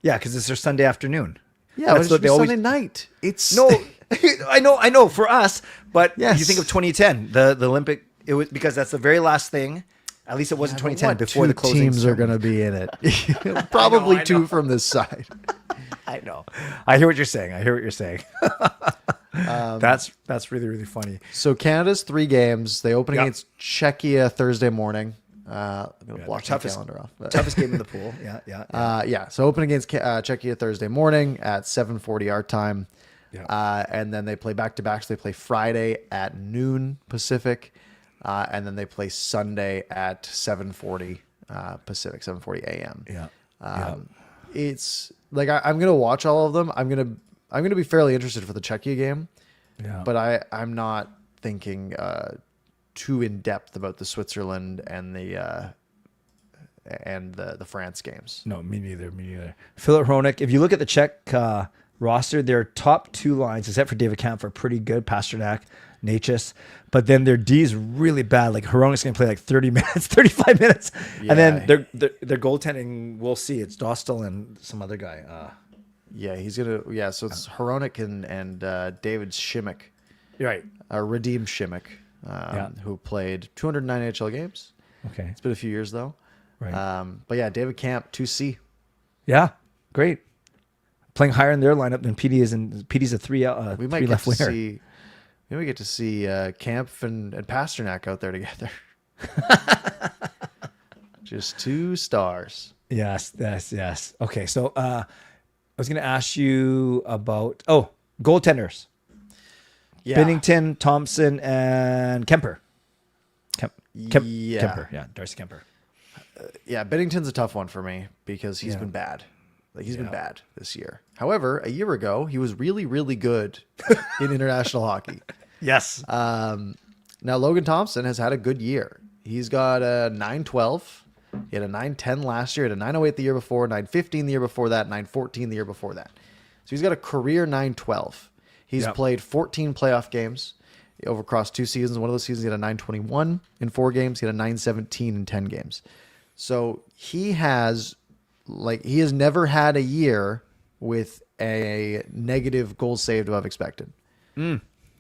Yeah, because it's their Sunday afternoon. Yeah, That's it's what they always. Sunday night. It's No, I know for us, but Yes. you think of 2010, the Olympic. It was because that's the very last thing. At least it was in 2010 What before the two closing. teams are going to be in it. Probably I two know. from this side. I know. I hear what you're saying. That's really, really funny. So Canada's 3 games. They open Yeah. against Czechia Thursday morning. I'm going to block my toughest- calendar off. but- Toughest game in the pool. Yeah. So open against Czechia Thursday morning at 7:40 our time. Yeah. And then they play back-to-backs. They play Friday at noon Pacific. And then they play Sunday at 7:40 Pacific, 7:40 a.m. Yeah. It's like I'm gonna watch all of them. I'm gonna be fairly interested for the Czechia game, Yeah. but I'm not thinking too in depth about the Switzerland and the France games. No, me neither. Philip Hronek, if you look at the Czech roster, their top 2 lines, except for David Kampf, are pretty good. Pasternak, Natchez. But then their D is really bad. Like Hronek's going to play like 30 minutes, 35 minutes. And then their goaltending, we'll see. It's Dostal and some other guy. Yeah, he's gonna. Yeah, so it's Hronek and David Šimik, You're right. Radim Šimik, who played 209 NHL games. Okay. It's been a few years though. Right. But yeah, David Camp 2C. Yeah. Great. Playing higher in their lineup than PD is, and PD's a 3 We might three get left to winger. see. Maybe we get to see Camp and Pasternak out there together. Just 2 stars. Yes. Okay. So I was going to ask you about. Oh, Goaltenders. Yeah. Binnington, Thompson, and Kemper. Yeah. Kemper. Yeah, Darcy Kemper. Yeah, Binnington's a tough one for me because he's been bad. Like he's been bad this year. However, a year ago, he was really, really good in international hockey. Yes. Now, Logan Thompson has had a good year. He's got a 912. He had a 910 last year, he had a 908 the year before, 915 the year before that, 914 the year before that. So he's got a career 912. He's played 14 playoff games over across 2 seasons. One of those seasons, he had a 921 in 4 games. He had a 917 in 10 games. So he has never had a year with a negative goals saved above expected.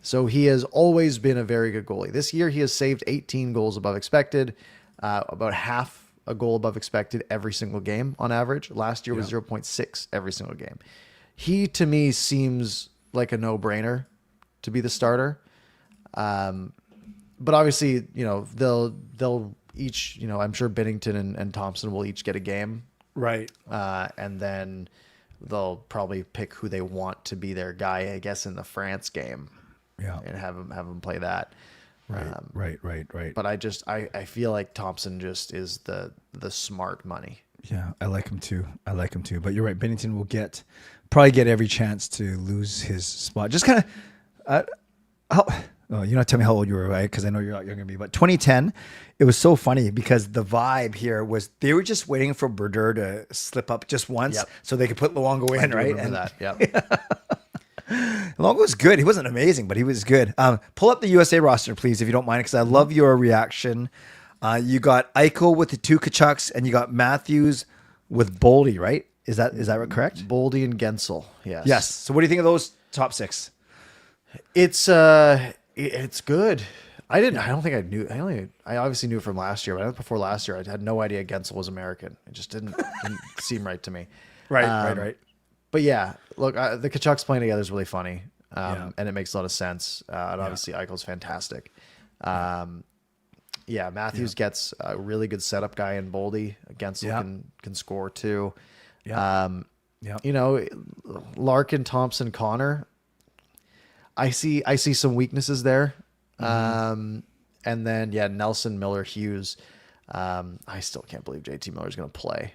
So he has always been a very good goalie. This year, he has saved 18 goals above expected, about half a goal above expected every single game on average. Last year was 0.6 every single game. He, to me, seems like a no-brainer to be the starter. But obviously, they'll each, I'm sure Binnington and Thompson will each get a game. Right. And then they'll probably pick who they want to be their guy, I guess, in the France game. Yeah. And have him play that. Right. But I feel like Thompson just is the smart money. Yeah, I like him too. But you're right. Binnington will probably get every chance to lose his spot. Just kind of, you're not telling me how old you were, right? Because I know you're not younger than me. But 2010, it was so funny because the vibe here was they were just waiting for Brodeur to slip up just once so they could put Luongo in, right? And that, Luongo was good. He wasn't amazing, but he was good. Pull up the USA roster, please, if you don't mind, because I love your reaction. You got Eichel with the 2 Canucks, and you got Matthews with Boldy, right? Is that correct? Boldy and Gensel, yes. Yes. So what do you think of those top 6? It's good. I don't think I knew. I obviously knew from last year, but before last year, I had no idea Gensel was American. It just didn't seem right to me. Right. But yeah, look, the Canucks playing together is really funny, and it makes a lot of sense. And obviously, Eichel's fantastic. Matthews gets a really good setup guy in Boldy. Gensel can score too. Larkin, Thompson, Connor. I see some weaknesses there. And then Nelson, Miller, Hughes. I still can't believe JT Miller's going to play.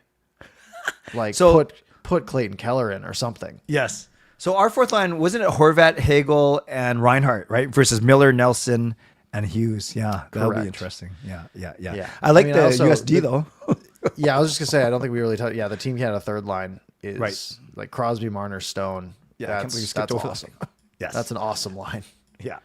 Put Clayton Keller in or something. Yes. So our fourth line, wasn't it Horvat, Hagel, and Reinhart, right? Versus Miller, Nelson, and Hughes. Yeah, that'll be interesting. Yeah. I like the USD though. I was just gonna say I don't think we really talked. Yeah, the Team Canada third line is like Crosby, Marner, Stone. Yeah, that's awesome. Yes, that's an awesome line. Yeah.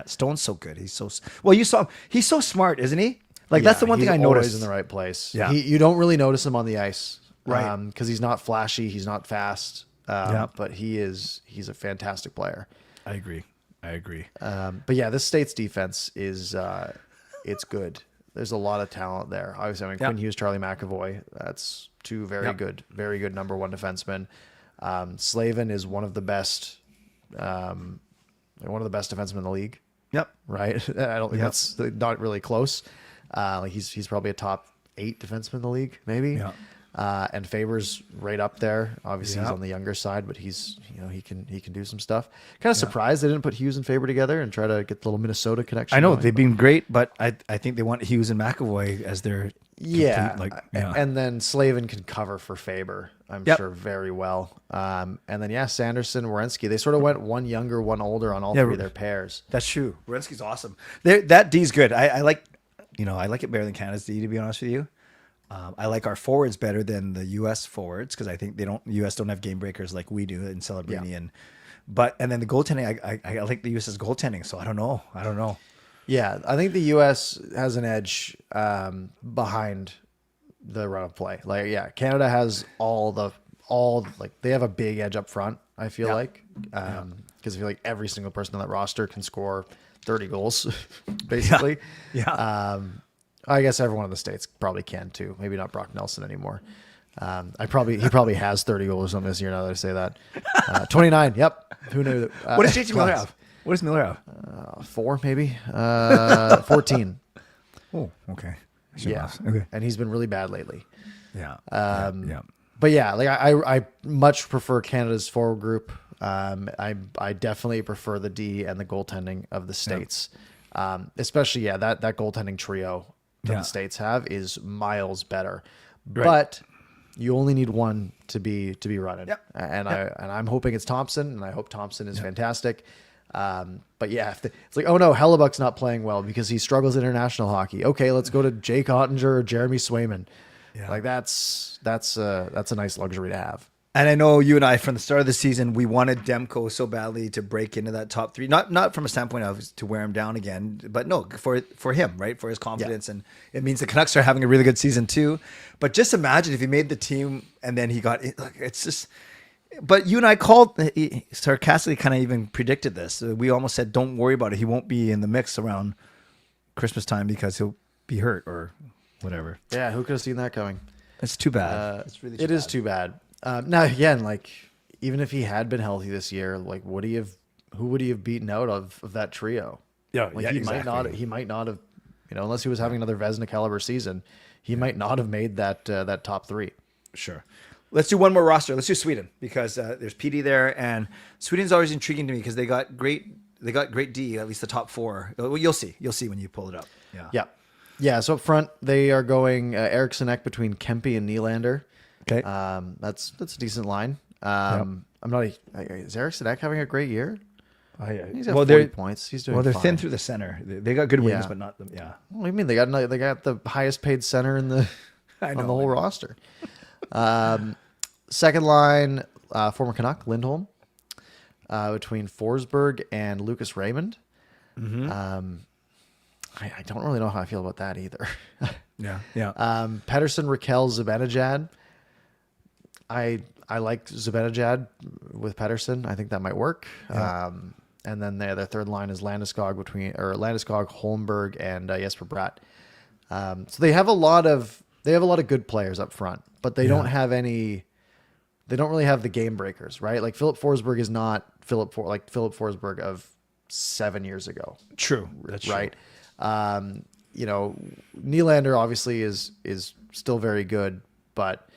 Stone's so good. He's so well. You saw him. He's so smart, isn't he? Like that's the one thing I noticed. He's always in the right place. Yeah, you don't really notice him on the ice, right? Because he's not flashy. He's not fast. But he's a fantastic player. I agree. But yeah, this State's defense is it's good. There's a lot of talent there. Obviously, Quinn Hughes, Charlie McAvoy. That's 2 very good number 1 defensemen. Slavin is one of the best defensemen in the league. Yep. Right. I don't think that's not really close. He's probably a top 8 defenseman in the league, maybe. Yeah. And Faber's right up there. Obviously, he's on the younger side, but he's he can do some stuff. Kind of surprised they didn't put Hughes and Faber together and try to get the little Minnesota connection. I know they've been great, but I think they want Hughes and McAvoy as their and then Slavin can cover for Faber, I'm sure, very well. And then Sanderson, Werenski, they sort of went one younger, one older on all 3 of their pairs. That's true. Werenski's awesome. That D's good. I like it better than Canada's D, to be honest with you. I like our forwards better than the U.S. forwards because I think U.S. don't have game breakers like we do in Celebrini and then the goaltending. I like the U.S.'s goaltending, so I don't know. Yeah, I think the U.S. has an edge behind the run of play. Canada has they have a big edge up front. I feel like because I feel like every single person on that roster can score 30 goals, basically. I guess everyone in the States probably can too. Maybe not Brock Nelson anymore. He probably has 30 goals or something this year now that I say that. 29. Yep. Who knew? What does JT Miller have? What does Miller have? 4 maybe. 14. Oh, okay. Okay. And he's been really bad lately. Yeah. But I much prefer Canada's forward group. I definitely prefer the D and the goaltending of the States, especially that goaltending trio that the States have is miles better. Right. But you only need one to be running, and Yep. I'm hoping it's Thompson, and I hope Thompson is fantastic. But yeah, it's like, oh no, Hellebuck's not playing well because he struggles in international hockey. Okay, let's go to Jake Ottinger or Jeremy Swayman. Yeah. Like that's a nice luxury to have. And I know you and I, from the start of the season, we wanted Demko so badly to break into that top three. Not from a standpoint of to wear him down again, but no, for him, right? For his confidence. And it means the Canucks are having a really good season too. But just imagine if he made the team and then he got it. Like, it's just. But you and I sarcastically kind of even predicted this. We almost said, don't worry about it. He won't be in the mix around Christmas time because he'll be hurt or whatever. Yeah, who could have seen that coming? It's too bad. It's really It is too bad. Now again, like even if he had been healthy this year, like who would he have beaten out of that trio? Yeah, like he might not have, unless he was having another Vezina caliber season, he might not have made that top three. Sure. Let's do one more roster. Let's do Sweden because there's PD there, and Sweden's always intriguing to me because they got great D, at least the top four. Well, you'll see when you pull it up. Yeah. So up front, they are going Eriksson Ek between Kempe and Nylander. Okay. That's a decent line. I'm not. Is Eriksson Ek having a great year? He's got 40 points. He's doing. Well, they're fine. thin through the center. They got good wings, but not them. Yeah. What do you mean they got the highest paid center in the on the whole roster? Second line, former Canuck Lindholm, between Forsberg and Lucas Raymond. Mm-hmm. I don't really know how I feel about that either. Yeah. Pettersson, Raquel, Zibanejad. I like Zibanejad with Pettersson. I think that might work. Yeah. And then their third line is Landeskog, Holmberg, and Jesper Bratt. So they have a lot of good players up front, but they don't have any. They don't really have the game breakers, right? Like Philip Forsberg is not Philip Forsberg of 7 years ago. True. That's right. Nylander obviously is still very good, but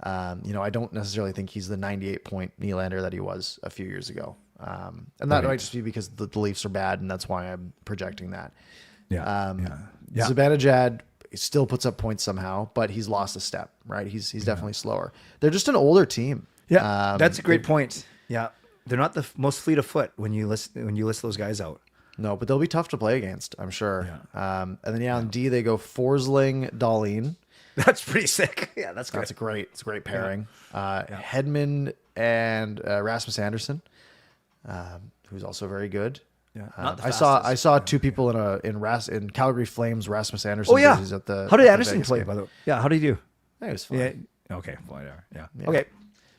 I don't necessarily think he's the 98-point Nylander that he was a few years ago. And that might just be because the Leafs are bad, and that's why I'm projecting that. Zibanejad still puts up points somehow, but he's lost a step, right? He's definitely slower. They're just an older team. Yeah, that's a great point. Yeah, they're not the most fleet of foot when you list those guys out. No, but they'll be tough to play against, I'm sure. Yeah. And then on D they go Forsling, Dahlin. That's pretty sick. Yeah, that's good. It's a great pairing. Hedman and Rasmus Anderson, who's also very good. Yeah, I saw two people in Calgary Flames Rasmus Anderson. Oh yeah. Jerseys at the, how did at the Anderson Vegas play, game. by the way? Yeah, how did he do? It was fine. Yeah. Okay. Whatever. Yeah. Okay.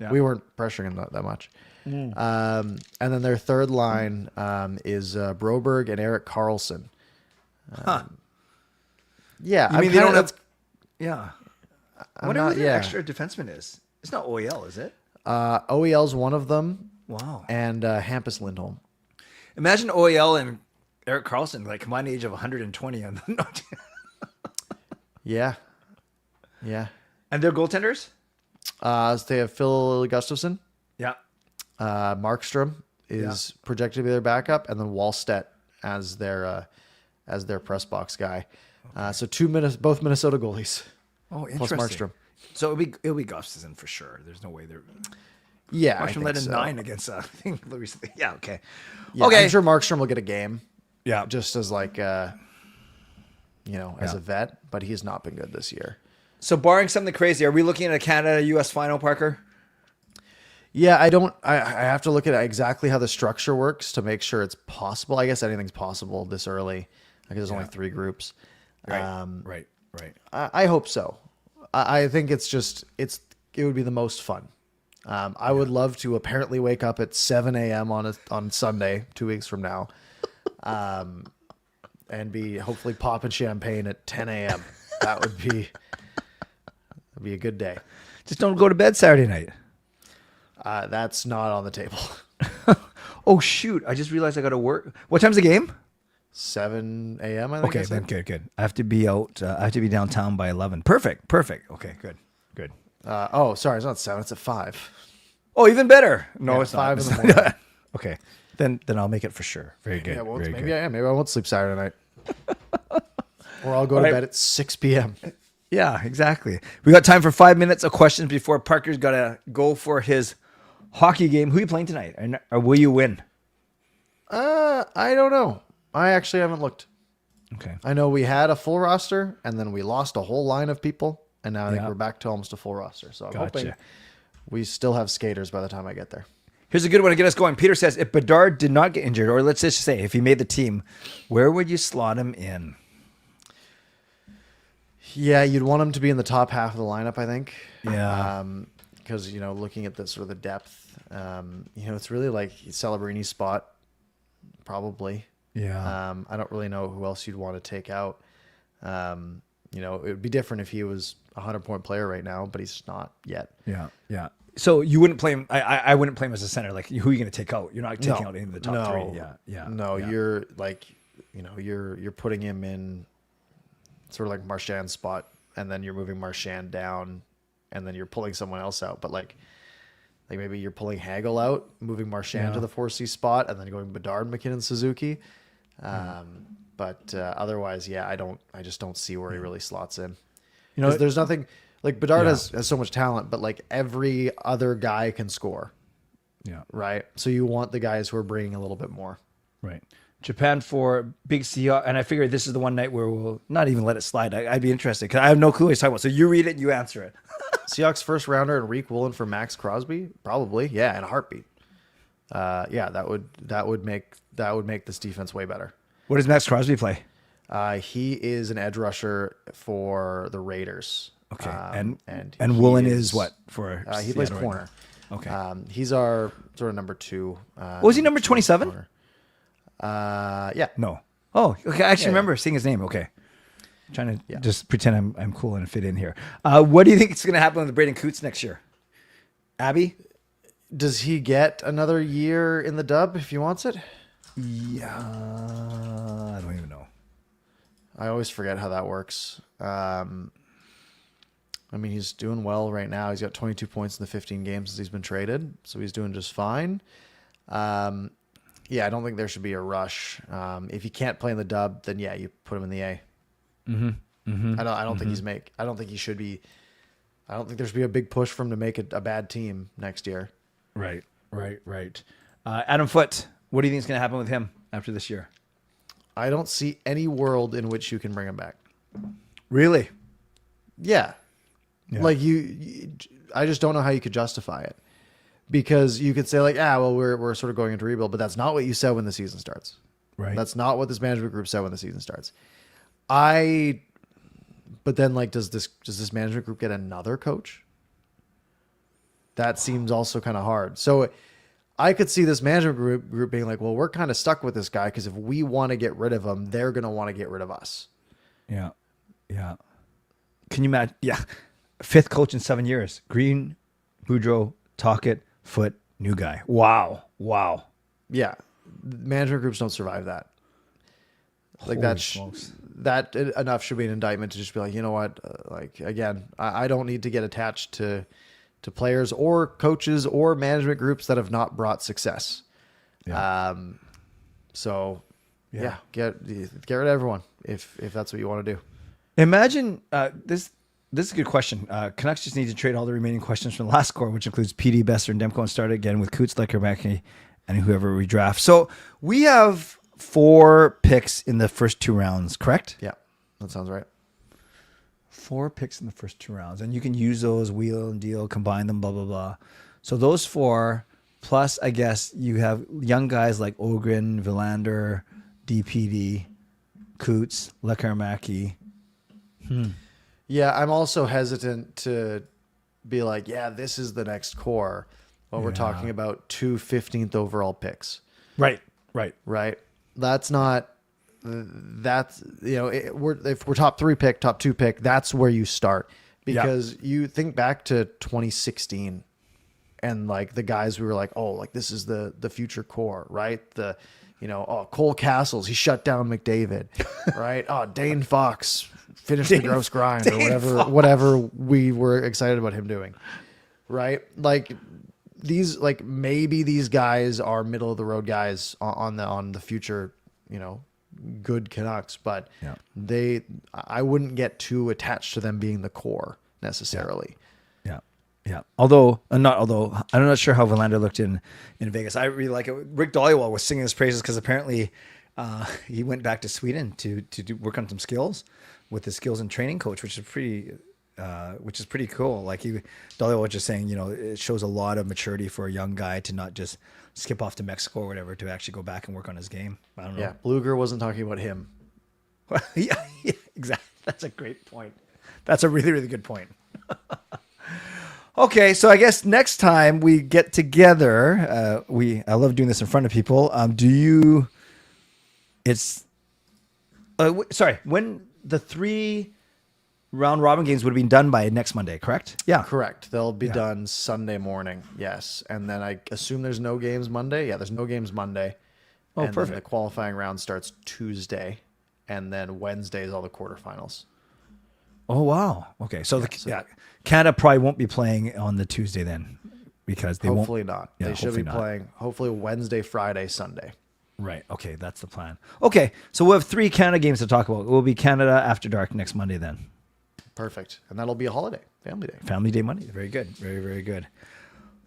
Yeah. We weren't pressuring him that much. And then their third line is Broberg and Erik Karlsson. Yeah, I mean they don't have. Yeah. I wonder who the extra defenseman is. It's not OEL, is it? OEL's one of them. Wow. And Hampus Lindholm. Imagine OEL and Erik Karlsson, like combined age of 120 on the Yeah. And they're goaltenders? So they have Phil Gustafsson. Yeah. Markstrom is projected to be their backup, and then Wallstedt as their press box guy. Okay. So both Minnesota goalies. Oh, interesting. Plus Markstrom. So it'll be Gustafsson for sure. There's no way they're. Yeah, Markstrom led in 9 against recently. Yeah, okay. Yeah, okay. I'm sure Markstrom will get a game. Yeah, just as like as a vet, but he's not been good this year. So barring something crazy, are we looking at a Canada-US final, Parker? Yeah, I have to look at exactly how the structure works to make sure it's possible. I guess anything's possible this early. Because there's only 3 groups. Right. I hope so. I think it would be the most fun. I would love to apparently wake up at 7 a.m. on Sunday, 2 weeks from now, and be hopefully popping champagne at 10 a.m. That would be a good day. Just don't go to bed Saturday night. That's not on the table. Oh shoot! I just realized I got to work. What time's the game? 7 a.m. I think. Okay, then good. I have to be out. I have to be downtown by 11. Perfect. Okay, good. Oh, sorry, it's not 7. It's at 5. Oh, even better. No, Yeah, it's 5 not. in the morning. Okay. Then I'll make it for sure. Very good. Yeah, well, Very maybe good. maybe I won't sleep Saturday night. Or I'll go to Right. bed at 6 p.m. Yeah, exactly. We got time for 5 minutes of questions before Parker's got to go for his hockey game. Who are you playing tonight? Or will you win? I don't know. I actually haven't looked. Okay. I know we had a full roster, and then we lost a whole line of people, and now I think Yeah. we're back to almost a full roster. So I'm Gotcha. hoping we still have skaters by the time I get there. Here's a good one to get us going. Peter says, if Bedard did not get injured, or let's just say if he made the team, where would you slot him in? Yeah, you'd want him to be in the top half of the lineup, I think. Yeah. Because, looking at the sort of the depth, it's really like Celebrini's spot, probably. Yeah. I don't really know who else you'd want to take out. It would be different if he was a 100-point player right now, but he's not yet. Yeah. Yeah. So you wouldn't play him. I wouldn't play him as a center. Like, who are you going to take out? You're not taking out any of the top three. Yeah. Yeah. No, yeah. you're like, you're putting him in sort of like Marchand's spot, and then you're moving Marchand down, and then you're pulling someone else out. But like maybe you're pulling Hagel out, moving Marchand to the 4C spot, and then going Bedard, McKinnon, Suzuki. But otherwise, yeah, I just don't see where he really slots in. Because there's nothing like Bedard has so much talent, but like every other guy can score. Yeah. Right. So you want the guys who are bringing a little bit more. Right. Japan for Big Seahawks. And I figured this is the one night where we'll not even let it slide. I'd be interested because I have no clue what he's talking about. So you read it and you answer it. Seahawks first rounder and Reek Woolen for Max Crosby? Probably. Yeah, in a heartbeat. That would make this defense way better. What does Max Crosby play? He is an edge rusher for the Raiders. Okay. And Woolen is what for? He plays Seattle right corner. now? Okay. He's our sort of number 2. Was he number 27? Yeah. No. Oh, okay. I actually remember seeing his name. Okay. Trying to just pretend I'm cool and fit in here. What do you think is going to happen with Braden Coots next year? Abby? Does he get another year in the dub if he wants it? Yeah. I don't even know. I always forget how that works. He's doing well right now. He's got 22 points in the 15 games since he's been traded, so he's doing just fine. I don't think there should be a rush. If he can't play in the dub, then yeah, you put him in the A. Mm-hmm. Mm-hmm. I don't think I don't think he should be. I don't think there should be a big push for him to make a bad team next year. Right. Adam Foote, what do you think is going to happen with him after this year? I don't see any world in which you can bring him back. Really? Yeah. Like I just don't know how you could justify it, because you could say like, we're sort of going into rebuild, but that's not what you said when the season starts. Right. That's not what this management group said when the season starts. But then like, does this management group get another coach? That seems also kind of hard. So I could see this management group being like, well, we're kind of stuck with this guy because if we want to get rid of him, they're going to want to get rid of us. Yeah. Yeah. Can you imagine? Yeah. 5th coach in 7 years. Green, Boudreau, Tocchet, Foote, new guy. Wow. Yeah. Management groups don't survive that. Like Holy that enough should be an indictment to just be like, you know what? I don't need to get attached to players or coaches or management groups that have not brought success. Yeah. Get rid of everyone if that's what you want to do. Imagine this. This is a good question. Canucks just need to trade all the remaining questions from the last core, which includes PD, Besser, and Demko, and start again with Coots, Leckerback, and whoever we draft. So we have 4 picks in the first 2 rounds, correct? Yeah, that sounds right. 4 picks in the first 2 rounds, and you can use those, wheel and deal, combine them, blah, blah, blah. So those 4, plus I guess you have young guys like Ogren, Villander, DPD, Coots, Leckermacky. Yeah, I'm also hesitant to be like, this is the next core when we're talking about 2 15th overall picks. Right. That's not, if we're top 3 pick, top 2 pick, that's where you start, because you think back to 2016 and like the guys we were like, oh, like this is the future core, right? Cole Castles, he shut down McDavid, right? Oh, Dane Fox finished the gross grind or whatever we were excited about him doing, right? Like these, like, maybe these guys are middle of the road guys on the future, good Canucks, but I wouldn't get too attached to them being the core necessarily. Yeah. Yeah. I'm not sure how Verlander looked in Vegas. I really like it. Rick Dollywall was singing his praises because apparently he went back to Sweden to work on some skills with the skills and training coach, which is pretty cool. Like Dollywall was just saying, it shows a lot of maturity for a young guy to not just skip off to Mexico or whatever, to actually go back and work on his game. I don't know. Yeah. Bluger wasn't talking about him. yeah, exactly. That's a great point. That's a really, really good point. Okay, so I guess next time we get together, I love doing this in front of people. When the 3 round robin games would have been done by next Monday, correct? Yeah. Correct. They'll be done Sunday morning. Yes. And then I assume there's no games Monday. Yeah, there's no games Monday. Oh, and perfect. Then the qualifying round starts Tuesday. And then Wednesday is all the quarterfinals. Oh, wow. Okay. So, Canada probably won't be playing on the Tuesday then, because they hopefully won't. not. Yeah, they should be playing hopefully Wednesday, Friday, Sunday. Right. Okay. That's the plan. Okay. So we'll have 3 Canada games to talk about. It will be Canada After Dark next Monday then. Perfect. And that'll be a holiday. Family Day. Family Day Monday. Very good. Very, very good.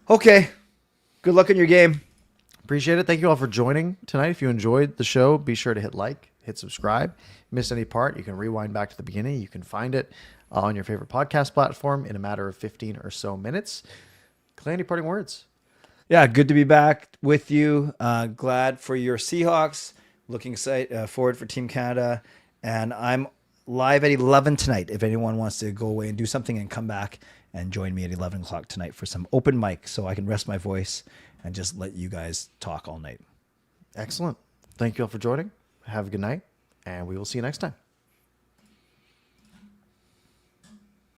Okay. Good luck in your game. Appreciate it. Thank you all for joining tonight. If you enjoyed the show, be sure to hit like, hit subscribe. Missed any part, you can rewind back to the beginning. You can find it on your favorite podcast platform in a matter of 15 or so minutes. Clay, any parting words? Yeah, good to be back with you. Glad for your Seahawks. Looking forward for Team Canada. And I'm live at 11 tonight if anyone wants to go away and do something and come back and join me at 11 o'clock tonight for some open mic so I can rest my voice and just let you guys talk all night. Excellent. Thank you all for joining. Have a good night, and we will see you next time.